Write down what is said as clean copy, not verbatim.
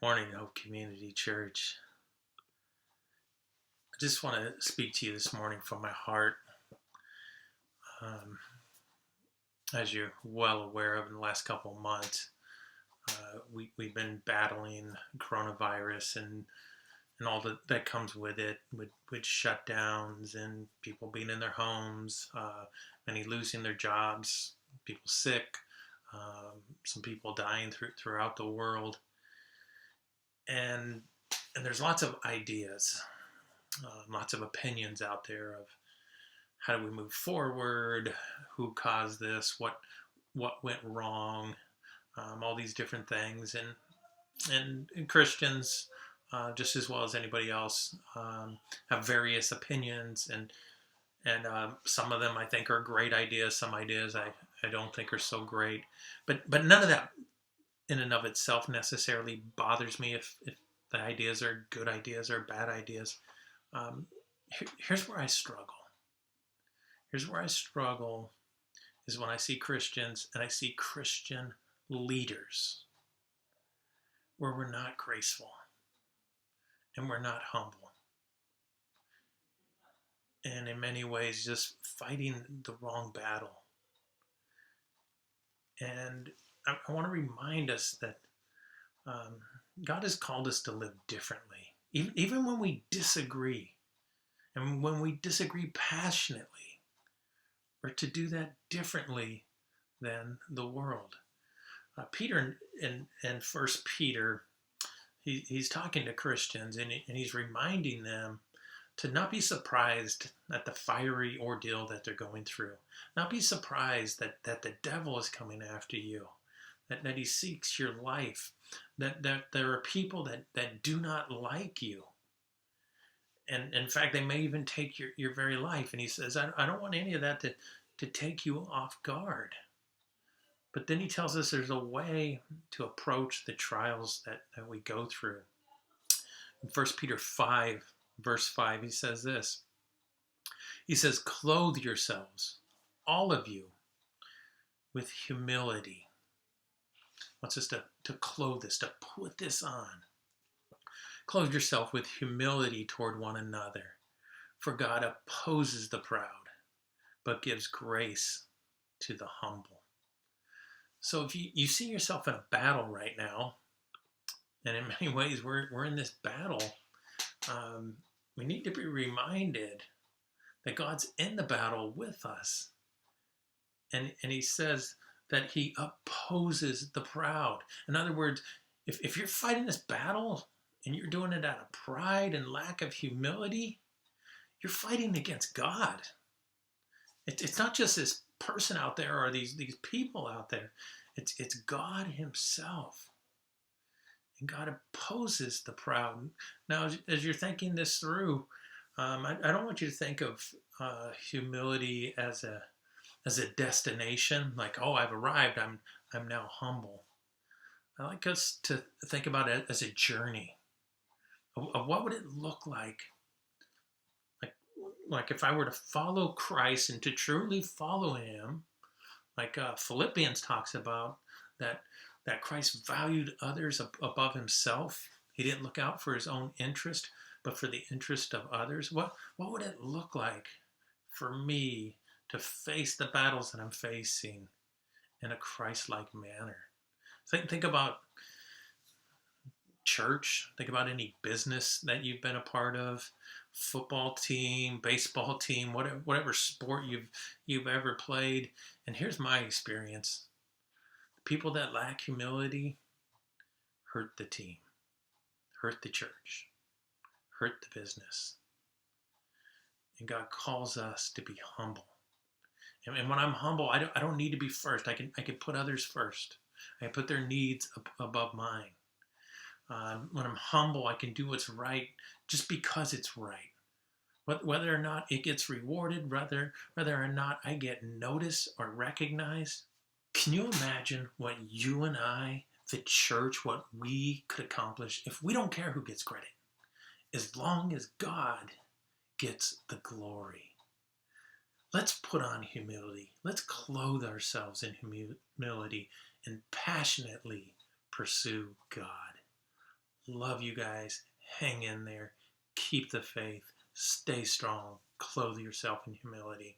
Morning, Hope Community Church. I just want to speak to you this morning from my heart. Um, as you're well aware of, in the last couple of months, we've been battling coronavirus and all that comes with it, with shutdowns and people being in their homes, many losing their jobs, people sick, some people dying throughout the world. And there's lots of ideas, lots of opinions out there of how do we move forward, who caused this, what went wrong, all these different things, and Christians, just as well as anybody else, have various opinions, and some of them I think are great ideas. Some ideas I don't think are so great, but none of that in and of itself necessarily bothers me if the ideas are good ideas or bad ideas. Um, Here's where I struggle. Here's where I struggle is when I see Christians and I see Christian leaders where we're not graceful and we're not humble. And in many ways, just fighting the wrong battle. And I want to remind us that God has called us to live differently, even when we disagree, and when we disagree passionately, or to do that differently than the world. Peter in First Peter, he's talking to Christians, and he's reminding them to not be surprised at the fiery ordeal that they're going through. Not be surprised that the devil is coming after you, that he seeks your life, that there are people that do not like you. And in fact, they may even take your very life. And he says, I don't want any of that to take you off guard. But then he tells us there's a way to approach the trials that we go through. In 1 Peter 5, verse 5, he says this. He says, clothe yourselves, all of you, with humility. Wants us to clothe this, to put this on. Clothe yourself with humility toward one another. For God opposes the proud, but gives grace to the humble. So if you see yourself in a battle right now, and in many ways we're in this battle, we need to be reminded that God's in the battle with us. And he says that he opposes the proud. In other words, if you're fighting this battle and you're doing it out of pride and lack of humility, you're fighting against God. It's not just this person out there or these people out there. It's God himself. And God opposes the proud. Now, as you're thinking this through, I don't want you to think of humility as a destination, like, oh, I've arrived, I'm now humble. I like us to think about it as a journey of what would it look like if I were to follow Christ and to truly follow him, like Philippians talks about, that Christ valued others above himself. He didn't look out for his own interest, but for the interest of others. What would it look like for me to face the battles that I'm facing in a Christ-like manner? Think about church. Think about any business that you've been a part of, football team, baseball team, whatever sport you've ever played. And here's my experience. People that lack humility hurt the team, hurt the church, hurt the business. And God calls us to be humble. And when I'm humble, I don't need to be first. I can put others first. I can put their needs above mine. When I'm humble, I can do what's right just because it's right. Whether or not it gets rewarded, whether or not I get noticed or recognized. Can you imagine what you and I, the church, what we could accomplish if we don't care who gets credit, as long as God gets the glory? Let's put on humility. Let's clothe ourselves in humility and passionately pursue God. Love you guys. Hang in there. Keep the faith. Stay strong. Clothe yourself in humility.